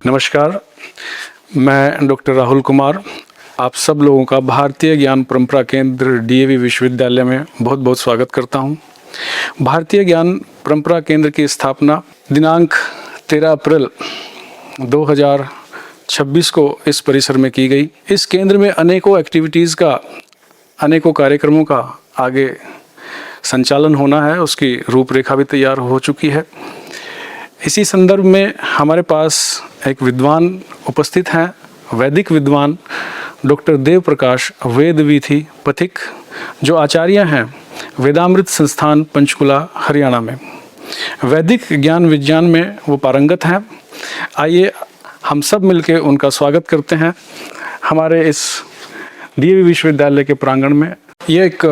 नमस्कार, मैं डॉक्टर राहुल कुमार आप सब लोगों का भारतीय ज्ञान परंपरा केंद्र डीएवी विश्वविद्यालय में बहुत बहुत स्वागत करता हूं। भारतीय ज्ञान परंपरा केंद्र की स्थापना दिनांक 13 अप्रैल 2026 को इस परिसर में की गई। इस केंद्र में अनेकों एक्टिविटीज़ का, अनेकों कार्यक्रमों का आगे संचालन होना है, उसकी रूपरेखा भी तैयार हो चुकी है। इसी संदर्भ में हमारे पास एक विद्वान उपस्थित हैं, वैदिक विद्वान डॉक्टर देव प्रकाश वेदवीथी पथिक, जो आचार्य हैं वेदामृत संस्थान पंचकुला हरियाणा में। वैदिक ज्ञान विज्ञान में वो पारंगत हैं। आइए हम सब मिलकर उनका स्वागत करते हैं हमारे इस डीएवी विश्वविद्यालय के प्रांगण में। ये एक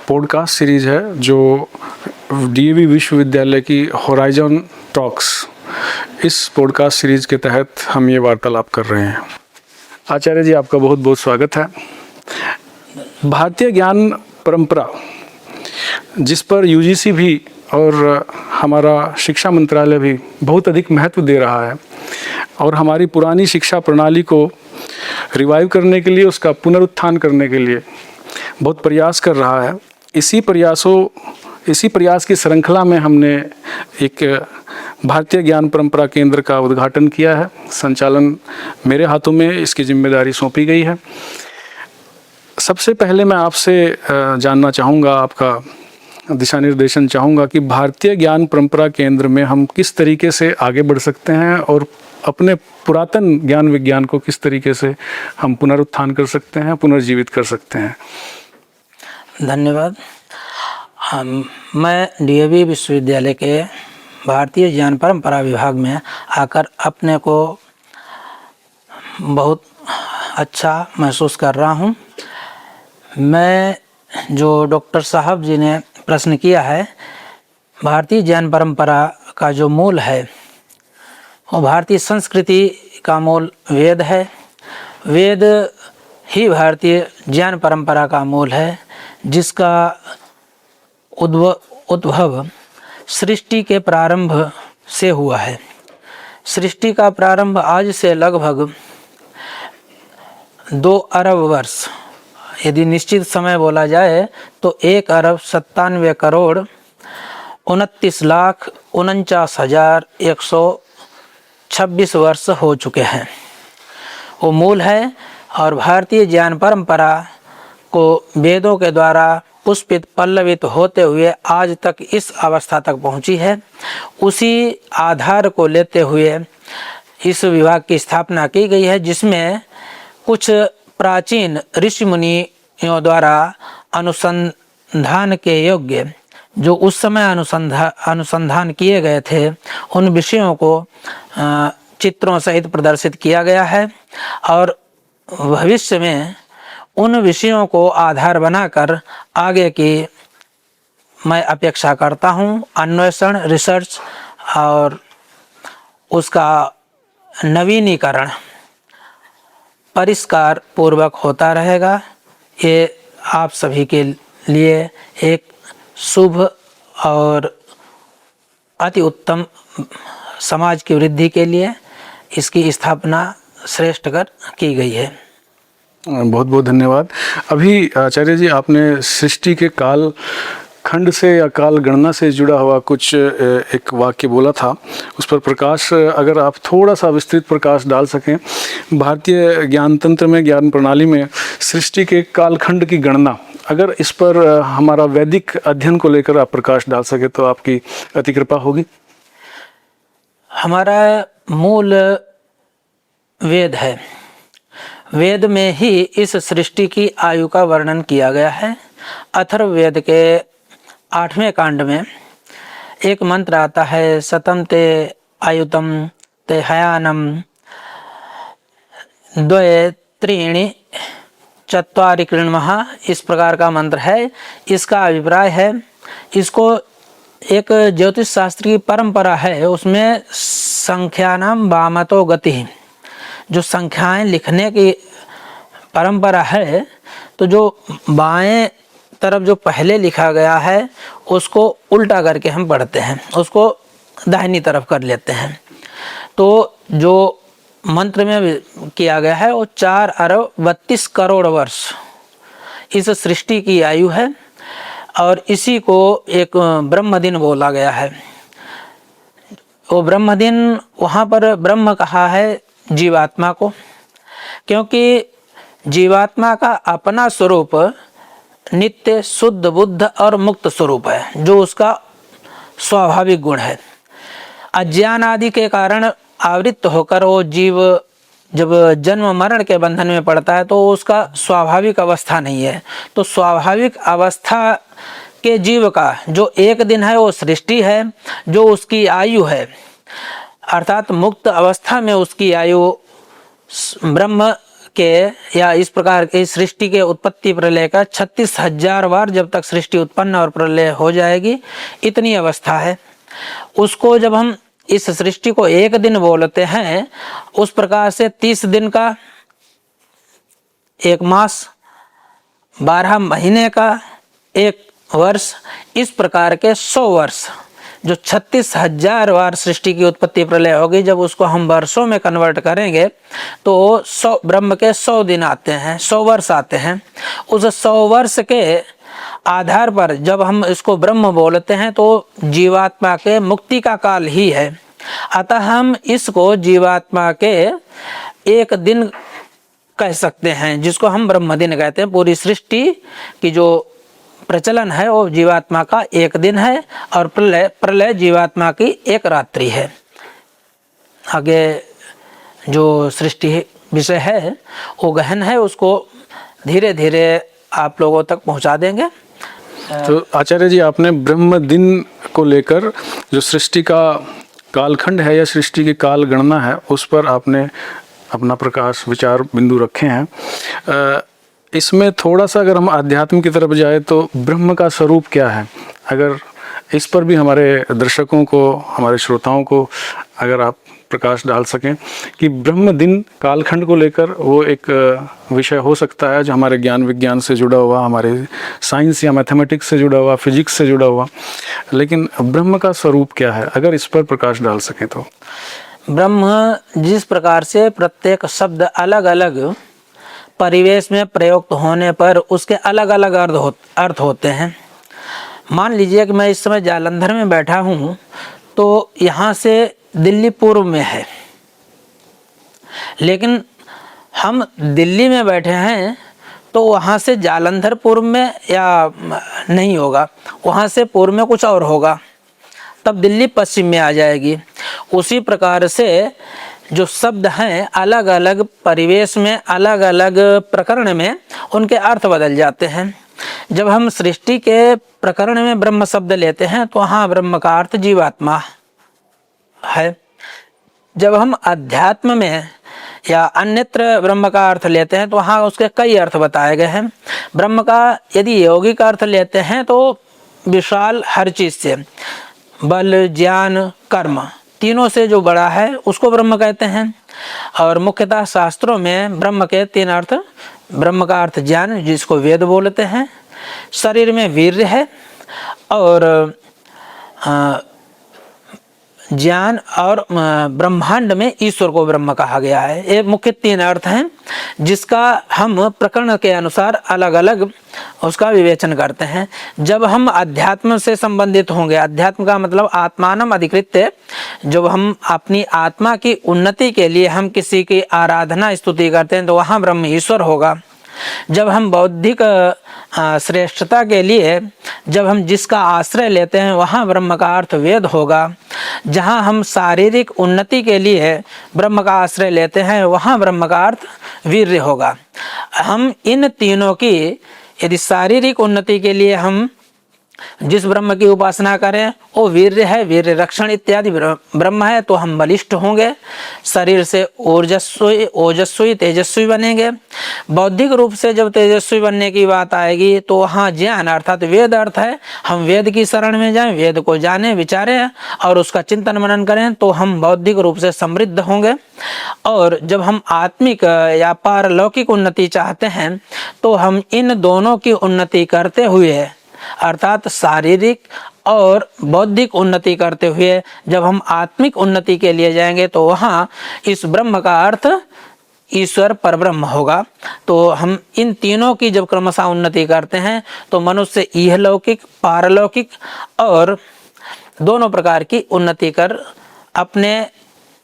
पॉडकास्ट सीरीज़ है जो डीएवी विश्वविद्यालय की होराइजन टॉक्स, इस पॉडकास्ट सीरीज़ के तहत हम ये वार्तालाप कर रहे हैं। आचार्य जी, आपका बहुत बहुत स्वागत है। भारतीय ज्ञान परंपरा, जिस पर यूजीसी भी और हमारा शिक्षा मंत्रालय भी बहुत अधिक महत्व दे रहा है और हमारी पुरानी शिक्षा प्रणाली को रिवाइव करने के लिए, उसका पुनरुत्थान करने के लिए बहुत प्रयास कर रहा है। इसी प्रयास की श्रृंखला में हमने एक भारतीय ज्ञान परंपरा केंद्र का उद्घाटन किया है। संचालन मेरे हाथों में इसकी जिम्मेदारी सौंपी गई है। सबसे पहले मैं आपसे जानना चाहूँगा, आपका दिशा निर्देशन चाहूँगा कि भारतीय ज्ञान परंपरा केंद्र में हम किस तरीके से आगे बढ़ सकते हैं और अपने पुरातन ज्ञान विज्ञान को किस तरीके से हम पुनरुत्थान कर सकते हैं, पुनर्जीवित कर सकते हैं। धन्यवाद। मैं डीएवी विश्वविद्यालय के भारतीय ज्ञान परंपरा विभाग में आकर अपने को बहुत अच्छा महसूस कर रहा हूँ। मैं जो डॉक्टर साहब जी ने प्रश्न किया है, भारतीय ज्ञान परंपरा का जो मूल है वो भारतीय संस्कृति का मूल वेद है। वेद ही भारतीय ज्ञान परंपरा का मूल है, जिसका उद्भव सृष्टि के प्रारंभ से हुआ है। सृष्टि का प्रारंभ आज से लगभग 2 अरब वर्ष, यदि निश्चित समय बोला जाए तो 1 अरब 97 करोड़ 29,49,126 वर्ष हो चुके हैं। वो मूल है और भारतीय ज्ञान परंपरा को वेदों के द्वारा पुष्पित पल्लवित होते हुए आज तक इस अवस्था तक पहुंची है। उसी आधार को लेते हुए इस विभाग की स्थापना की गई है, जिसमें कुछ प्राचीन ऋषि मुनियों द्वारा अनुसंधान के योग्य, जो उस समय अनुसंधान किए गए थे, उन विषयों को चित्रों सहित प्रदर्शित किया गया है और भविष्य में उन विषयों को आधार बनाकर आगे की मैं अपेक्षा करता हूँ। अन्वेषण, रिसर्च और उसका नवीनीकरण परिष्कार पूर्वक होता रहेगा। ये आप सभी के लिए एक शुभ और अति उत्तम समाज की वृद्धि के लिए इसकी स्थापना श्रेष्ठ कर की गई है। बहुत बहुत धन्यवाद। अभी आचार्य जी, आपने सृष्टि के काल खंड से या काल गणना से जुड़ा हुआ कुछ एक वाक्य बोला था, उस पर प्रकाश, अगर आप थोड़ा सा विस्तृत प्रकाश डाल सकें। भारतीय ज्ञान तंत्र में, ज्ञान प्रणाली में सृष्टि के कालखंड की गणना, अगर इस पर हमारा वैदिक अध्ययन को लेकर आप प्रकाश डाल सके तो आपकी अति कृपा होगी। हमारा मूल वेद है। वेद में ही इस सृष्टि की आयु का वर्णन किया गया है। अथर्ववेद के 8वें कांड में एक मंत्र आता है, शतम ते आयुतम ते हयानम द्वये त्रीणि चत्वारि कृण्मः, इस प्रकार का मंत्र है। इसका अभिप्राय है, इसको एक ज्योतिष शास्त्र की परंपरा है, उसमें संख्यानाम वामतो गति, जो संख्याएं लिखने की परंपरा है, तो जो बाएं तरफ जो पहले लिखा गया है उसको उल्टा करके हम पढ़ते हैं, उसको दाहिनी तरफ कर लेते हैं। तो जो मंत्र में किया गया है वो 4 अरब 32 करोड़ वर्ष इस सृष्टि की आयु है और इसी को एक ब्रह्म दिन बोला गया है। वो ब्रह्म दिन वहाँ पर ब्रह्म कहा है जीवात्मा को, क्योंकि जीवात्मा का अपना स्वरूप नित्य शुद्ध बुद्ध और मुक्त स्वरूप है, जो उसका स्वाभाविक गुण है। अज्ञान आदि के कारण आवृत्त होकर वो जीव जब जन्म मरण के बंधन में पड़ता है तो उसका स्वाभाविक अवस्था नहीं है। तो स्वाभाविक अवस्था के जीव का जो एक दिन है वो सृष्टि है, जो उसकी आयु है, अर्थात मुक्त अवस्था में उसकी आयु ब्रह्म के या इस प्रकार की सृष्टि के उत्पत्ति प्रलय का 36,000 बार जब तक सृष्टि उत्पन्न और प्रलय हो जाएगी, इतनी अवस्था है। उसको जब हम इस सृष्टि को एक दिन बोलते हैं, उस प्रकार से 30 दिन का, 1 मास, 12 महीने का 1 वर्ष, इस प्रकार के 100 वर्ष, जो 36,000 बार सृष्टि की उत्पत्ति प्रलय होगी, जब उसको हम वर्षों में कन्वर्ट करेंगे तो 100 ब्रह्म के 100 दिन आते हैं, 100 वर्ष आते हैं। उस 100 वर्ष के आधार पर जब हम इसको ब्रह्म बोलते हैं तो जीवात्मा के मुक्ति का काल ही है। अतः हम इसको जीवात्मा के एक दिन कह सकते हैं, जिसको हम ब्रह्म दिन कहते हैं। पूरी सृष्टि की जो प्रचलन है वो जीवात्मा का एक दिन है और प्रलय जीवात्मा की एक रात्रि है। आगे जो सृष्टि विषय है वो गहन है, उसको धीरे धीरे आप लोगों तक पहुंचा देंगे। तो आचार्य जी, आपने ब्रह्म दिन को लेकर जो सृष्टि का कालखंड है या सृष्टि की काल गणना है, उस पर आपने अपना प्रकाश विचार बिंदु रखे हैं। इसमें थोड़ा सा अगर हम आध्यात्म की तरफ जाए तो ब्रह्म का स्वरूप क्या है, अगर इस पर भी हमारे दर्शकों को, हमारे श्रोताओं को अगर आप प्रकाश डाल सकें कि ब्रह्म दिन कालखंड को लेकर वो एक विषय हो सकता है जो हमारे ज्ञान विज्ञान से जुड़ा हुआ, हमारे साइंस या मैथमेटिक्स से जुड़ा हुआ, फिजिक्स से जुड़ा हुआ, लेकिन ब्रह्म का स्वरूप क्या है, अगर इस पर प्रकाश डाल सकें तो। ब्रह्म जिस प्रकार से प्रत्येक शब्द अलग अलग परिवेश में प्रयुक्त होने पर उसके अलग अलग अर्थ होते हैं। मान लीजिए कि मैं इस समय जालंधर में बैठा हूँ, तो यहाँ से दिल्ली पूर्व में है, लेकिन हम दिल्ली में बैठे हैं तो वहाँ से जालंधर पूर्व में या नहीं होगा, वहाँ से पूर्व में कुछ और होगा, तब दिल्ली पश्चिम में आ जाएगी। उसी प्रकार से जो शब्द हैं अलग अलग परिवेश में, अलग अलग प्रकरण में उनके अर्थ बदल जाते हैं। जब हम सृष्टि के प्रकरण में ब्रह्म शब्द लेते हैं तो वहाँ ब्रह्म का अर्थ जीवात्मा है। जब हम अध्यात्म में या अन्यत्र ब्रह्म का अर्थ लेते हैं तो वहाँ उसके कई अर्थ बताए गए हैं। ब्रह्म का यदि यौगिक अर्थ लेते हैं तो विशाल, हर चीज़ से, बल, ज्ञान, कर्म, तीनों से जो बड़ा है उसको ब्रह्म कहते हैं। और मुख्यतः शास्त्रों में ब्रह्म के 3 अर्थ, ब्रह्म का अर्थ ज्ञान, जिसको वेद बोलते हैं, शरीर में वीर्य है, और ज्ञान और ब्रह्मांड में ईश्वर को ब्रह्म कहा गया है। ये मुख्य 3 अर्थ हैं, जिसका हम प्रकरण के अनुसार अलग अलग उसका विवेचन करते हैं। जब हम अध्यात्म से संबंधित होंगे, अध्यात्म का मतलब आत्मानम अधिकृत्य, जब हम अपनी आत्मा की उन्नति के लिए हम किसी की आराधना स्तुति करते हैं तो वहाँ ब्रह्म ईश्वर होगा। जब हम बौद्धिक श्रेष्ठता के लिए जब हम जिसका आश्रय लेते हैं वहाँ ब्रह्म का अर्थ वेद होगा। जहाँ हम शारीरिक उन्नति के लिए ब्रह्म का आश्रय लेते हैं वहाँ ब्रह्म का अर्थ वीर्य होगा। हम इन तीनों की यदि शारीरिक उन्नति के लिए हम जिस ब्रह्म की उपासना करें वो वीर्य है, वीर्य रक्षण इत्यादि ब्रह्म है, तो हम बलिष्ठ होंगे, शरीर से ओजस्वी, तेजस्वी बनेंगे। बौद्धिक रूप से जब तेजस्वी बनने की बात आएगी तो वहाँ ज्ञान अर्थात वेद अर्थ है। हम वेद की शरण में जाएं, वेद को जानें, विचारें और उसका चिंतन मनन करें तो हम बौद्धिक रूप से समृद्ध होंगे। और जब हम आत्मिक या पारलौकिक उन्नति चाहते हैं तो हम इन दोनों की उन्नति करते हुए अर्थात शारीरिक और बौद्धिक उन्नति करते हुए जब हम आत्मिक उन्नति के लिए जाएंगे तो वहाँ इस ब्रह्म का अर्थ ईश्वर परब्रह्म होगा। तो हम इन तीनों की जब क्रमशः उन्नति करते हैं तो मनुष्य इहलौकिक पारलौकिक और दोनों प्रकार की उन्नति कर अपने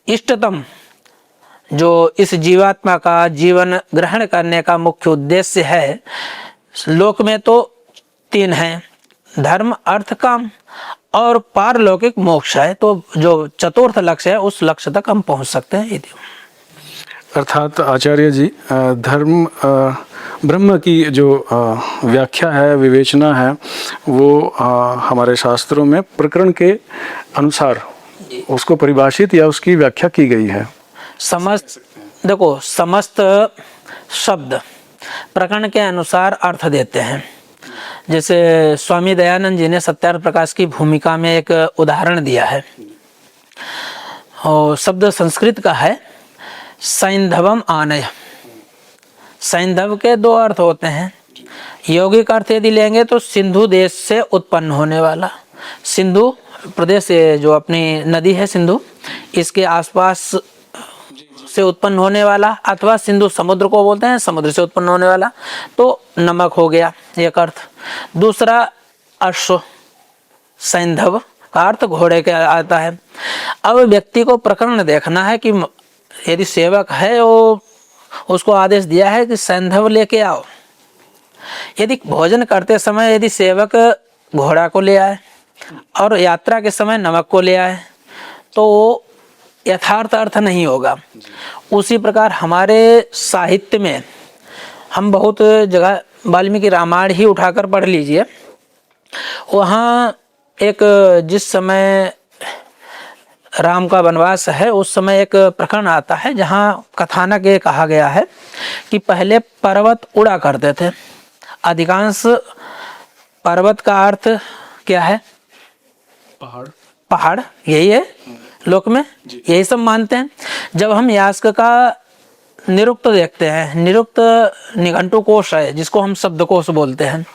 इष्टतम जो इस जीवात्मा का जीवन ग्रहण करने का मुख्य उद्देश्य है, लोक में तो 3 हैं, धर्म अर्थ काम और पारलौकिक मोक्ष है। तो जो चतुर्थ लक्ष्य है उस लक्ष्य तक हम पहुंच सकते हैं। अर्थात आचार्य जी धर्म ब्रह्म की जो व्याख्या है, विवेचना है, वो हमारे शास्त्रों में प्रकरण के अनुसार उसको परिभाषित या उसकी व्याख्या की गई है। समस्त शब्द प्रकरण के अनुसार अर्थ देते हैं। जैसे स्वामी दयानंद जी ने सत्यार्थ प्रकाश की भूमिका में एक उदाहरण दिया है। और शब्द संस्कृत का है सैंधवम आनय। सैंधव के 2 अर्थ होते हैं। यौगिक अर्थ यदि लेंगे तो सिंधु देश से उत्पन्न होने वाला, सिंधु प्रदेश से जो अपनी नदी है सिंधु, इसके आसपास से उत्पन्न होने वाला, अथवा सिंधु समुद्र को बोलते हैं, समुद्र से उत्पन्न होने वाला, तो नमक हो गया एक अर्थ। दूसरा अश्व, सैंधव का अर्थ घोड़े का आता है। अब व्यक्ति को प्रकरण देखना है कि यदि सेवक है वो उसको आदेश दिया है कि सैंधव लेके आओ। यदि भोजन करते समय यदि सेवक घोड़ा को ले आए और यात्रा के समय नमक को ले आए तो यथार्थ अर्थ नहीं होगा। उसी प्रकार हमारे साहित्य में हम बहुत जगह वाल्मीकि रामायण ही उठाकर पढ़ लीजिए, वहाँ एक जिस समय राम का वनवास है उस समय एक प्रकरण आता है जहाँ कथानक ये कहा गया है कि पहले पर्वत उड़ा करते थे। अधिकांश पर्वत का अर्थ क्या है? पहाड़ यही है, लोक में यही सब मानते हैं। जब हम यास्क का निरुक्त देखते हैं, निरुक्त निघंटु कोश है जिसको हम शब्दकोश बोलते हैं,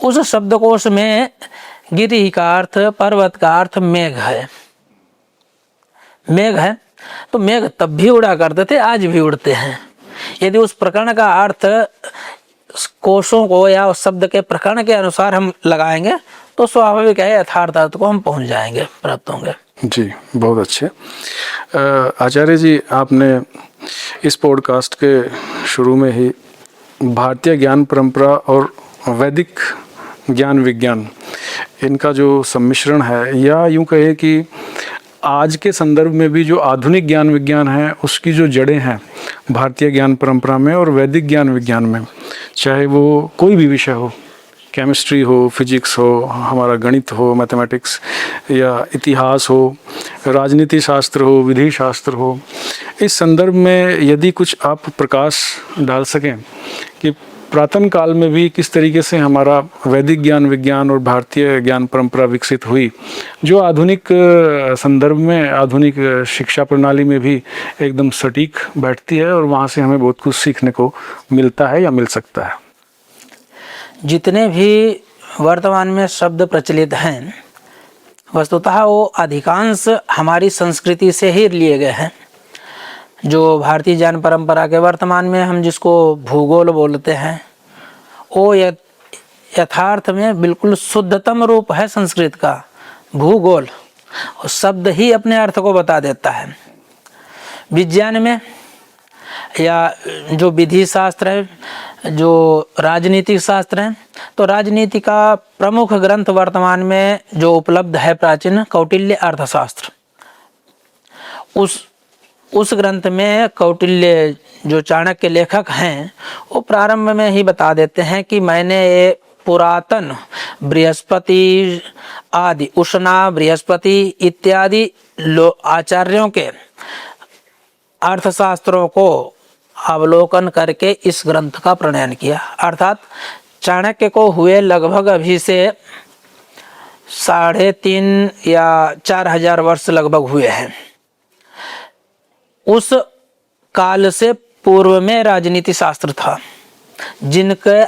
उस शब्दकोश में गिरि का अर्थ, पर्वत का अर्थ मेघ है। मेघ है तो मेघ तब भी उड़ा करते थे, आज भी उड़ते हैं। यदि उस प्रकरण का अर्थ कोशों को या उस शब्द के प्रकरण के अनुसार हम लगाएंगे तो स्वाभाविक है यथार्थ अर्थ को हम पहुंच जाएंगे, प्राप्त होंगे। जी, बहुत अच्छे। आचार्य जी, आपने इस पॉडकास्ट के शुरू में ही भारतीय ज्ञान परंपरा और वैदिक ज्ञान विज्ञान, इनका जो सम्मिश्रण है, या यूं कहे कि आज के संदर्भ में भी जो आधुनिक ज्ञान विज्ञान है उसकी जो जड़ें हैं भारतीय ज्ञान परंपरा में और वैदिक ज्ञान विज्ञान में, चाहे वो कोई भी विषय हो, केमिस्ट्री हो, फिजिक्स हो, हमारा गणित हो, मैथमेटिक्स, या इतिहास हो, राजनीति शास्त्र हो, विधि शास्त्र हो, इस संदर्भ में यदि कुछ आप प्रकाश डाल सकें कि प्रातन काल में भी किस तरीके से हमारा वैदिक ज्ञान विज्ञान और भारतीय ज्ञान परंपरा विकसित हुई, जो आधुनिक संदर्भ में, आधुनिक शिक्षा प्रणाली में भी एकदम सटीक बैठती है और वहाँ से हमें बहुत कुछ सीखने को मिलता है या मिल सकता है। जितने भी वर्तमान में शब्द प्रचलित हैं वस्तुतः वो अधिकांश हमारी संस्कृति से ही लिए गए हैं। जो भारतीय ज्ञान परंपरा के वर्तमान में हम जिसको भूगोल बोलते हैं, वो यथार्थ में बिल्कुल शुद्धतम रूप है संस्कृत का भूगोल। शब्द ही अपने अर्थ को बता देता है। विज्ञान में या जो विधि शास्त्र है, जो राजनीतिक शास्त्र है, तो राजनीति का प्रमुख ग्रंथ वर्तमान में जो उपलब्ध है प्राचीन कौटिल्य अर्थशास्त्र। उस ग्रंथ में कौटिल्य जो चाणक्य लेखक हैं वो प्रारंभ में ही बता देते हैं कि मैंने ये पुरातन बृहस्पति आदि, उष्णा, बृहस्पति इत्यादि आचार्यों के अर्थशास्त्रों को अवलोकन करके इस ग्रंथ का प्रणयन किया। अर्थात चाणक्य को हुए लगभग अभी से 3.5 या 4,000 वर्ष लगभग हुए हैं। उस काल से पूर्व में राजनीति शास्त्र था, जिनके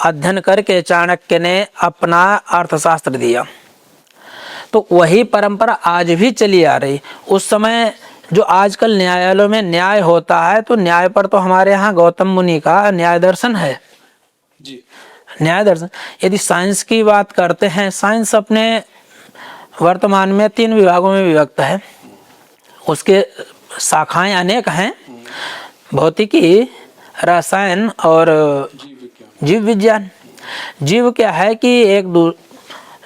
अध्ययन करके चाणक्य ने अपना अर्थशास्त्र दिया। तो वही परंपरा आज भी चली आ रही। उस समय जो आजकल न्यायालयों में न्याय होता है, तो न्याय पर तो हमारे यहाँ गौतम मुनि का न्याय दर्शन है जी। न्याय दर्शन। यदि साइंस की बात करते हैं, साइंस अपने वर्तमान में 3 विभागों में विभक्त है। उसके शाखाएं अनेक हैं, भौतिकी, रसायन और जीव विज्ञान। जीव क्या है कि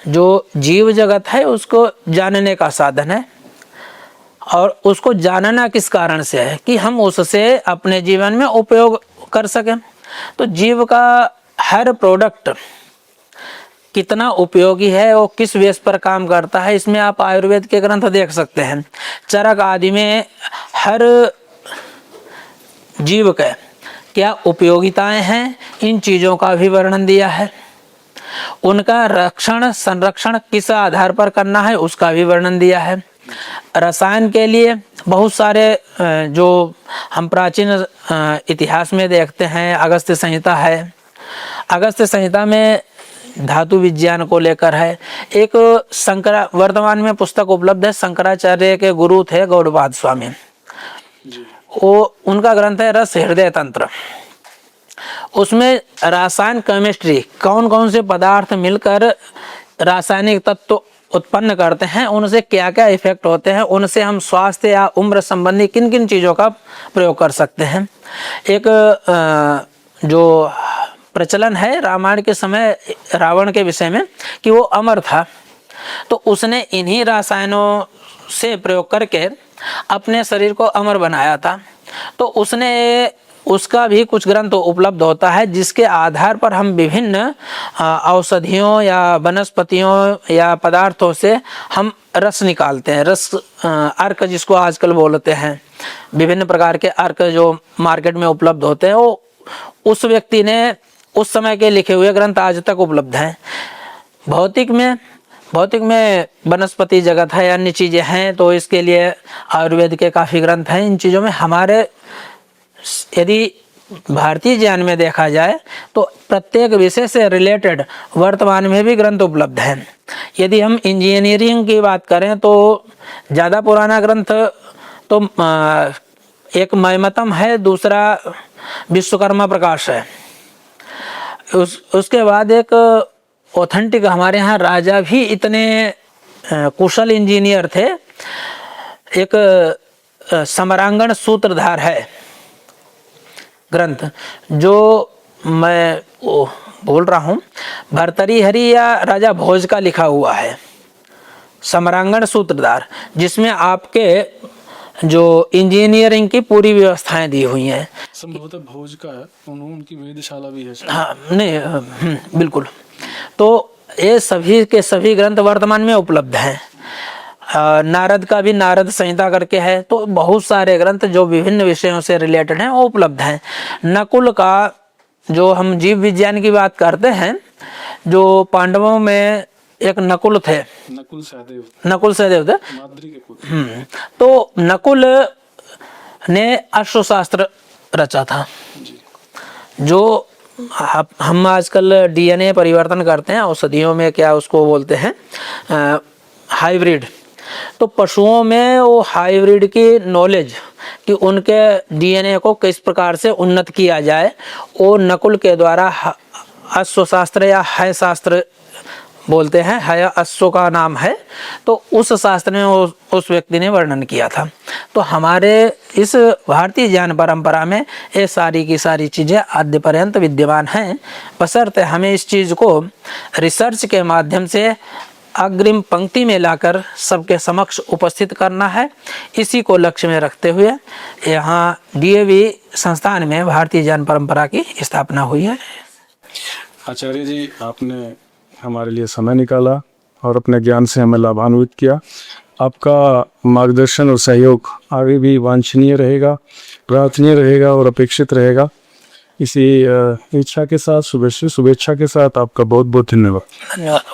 जो जीव जगत है उसको जानने का साधन है, और उसको जानना किस कारण से है कि हम उससे अपने जीवन में उपयोग कर सकें। तो जीव का हर प्रोडक्ट कितना उपयोगी है, वो किस बेस पर काम करता है, इसमें आप आयुर्वेद के ग्रंथ देख सकते हैं। चरक आदि में हर जीव के क्या उपयोगिताएं हैं, इन चीज़ों का भी वर्णन दिया है। उनका रक्षण संरक्षण किस आधार पर करना है, उसका भी वर्णन दिया है। रसायन के लिए बहुत सारे जो हम प्राचीन इतिहास में देखते हैं, अगस्त्य संहिता है। अगस्त्य संहिता में धातु विज्ञान को लेकर है। एक वर्तमान में पुस्तक उपलब्ध है, शंकराचार्य के गुरु थे गौड़पाद स्वामी, वो उनका ग्रंथ है रस हृदय तंत्र। उसमें रासायन केमिस्ट्री, कौन कौन से पदार्थ मिलकर रासायनिक तत्व उत्पन्न करते हैं, उनसे क्या क्या इफेक्ट होते हैं, उनसे हम स्वास्थ्य या उम्र संबंधी किन किन चीज़ों का प्रयोग कर सकते हैं। एक जो प्रचलन है रामायण के समय रावण के विषय में कि वो अमर था, तो उसने इन्हीं रसायनों से प्रयोग करके अपने शरीर को अमर बनाया था। तो उसका भी कुछ ग्रंथ उपलब्ध होता है, जिसके आधार पर हम विभिन्न औषधियों या वनस्पतियों या पदार्थों से हम रस निकालते हैं। रस अर्क जिसको आजकल बोलते हैं, विभिन्न प्रकार के अर्क जो मार्केट में उपलब्ध होते हैं, वो उस व्यक्ति ने उस समय के लिखे हुए ग्रंथ आज तक उपलब्ध हैं। भौतिक में वनस्पति जगत है, अन्य चीज़ें हैं, तो इसके लिए आयुर्वेद के काफ़ी ग्रंथ हैं। इन चीज़ों में हमारे यदि भारतीय ज्ञान में देखा जाए तो प्रत्येक विषय से रिलेटेड वर्तमान में भी ग्रंथ उपलब्ध हैं। यदि हम इंजीनियरिंग की बात करें तो ज़्यादा पुराना ग्रंथ तो एक मयमतम है, दूसरा विश्वकर्मा प्रकाश है। उसके बाद एक ऑथेंटिक, हमारे यहाँ राजा भी इतने कुशल इंजीनियर थे, एक समरांगण सूत्रधार है ग्रंथ, जो मैं बोल रहा हूँ, भर्तृहरि या राजा भोज का लिखा हुआ है, समरांगण सूत्रधार, जिसमें आपके जो इंजीनियरिंग की पूरी व्यवस्थाएं दी हुई हैं। संभवतः भोज का है, उनकी वेधशाला भी है। हाँ, नहीं, बिल्कुल। तो ये सभी के सभी ग्रंथ वर्तमान में उपलब्ध हैं। नारद का भी नारद संहिता करके है। तो बहुत सारे ग्रंथ जो विभिन्न विषयों से रिलेटेड हैं वो उपलब्ध हैं। नकुल का, जो हम जीव विज्ञान की बात करते हैं, जो पांडवों में एक नकुल थे, नकुल सहदेव थे, माद्री के पुत्र। तो नकुल ने अश्वशास्त्र रचा था, जो हम आजकल DNA परिवर्तन करते हैं औषधियों में, क्या उसको बोलते हैं, हाइब्रिड। तो पशुओं में वो हाइब्रिड की नॉलेज कि उनके DNA को किस प्रकार से उन्नत किया जाए, वो नकुल के द्वारा अश्वशास्त्र या है शास्त्र बोलते हैं, है अश्व का नाम है, तो उस शास्त्र में उस व्यक्ति ने वर्णन किया था। तो हमारे इस भारतीय ज्ञान परंपरा में ये सारी की सारी चीज़ें आद्य पर्यंत विद्यमान हैं, बशर्ते हमें इस चीज़ को रिसर्च के माध्यम से अग्रिम पंक्ति में लाकर सबके समक्ष उपस्थित करना है। इसी को लक्ष्य में रखते हुए यहाँ DAV संस्थान में भारतीय ज्ञान परंपरा की स्थापना हुई है। आचार्य जी, आपने हमारे लिए समय निकाला और अपने ज्ञान से हमें लाभान्वित किया। आपका मार्गदर्शन और सहयोग आगे भी वांछनीय रहेगा, प्रार्थनीय रहेगा और अपेक्षित रहेगा। इसी इच्छा के साथ, शुभेच्छा के साथ आपका बहुत बहुत धन्यवाद।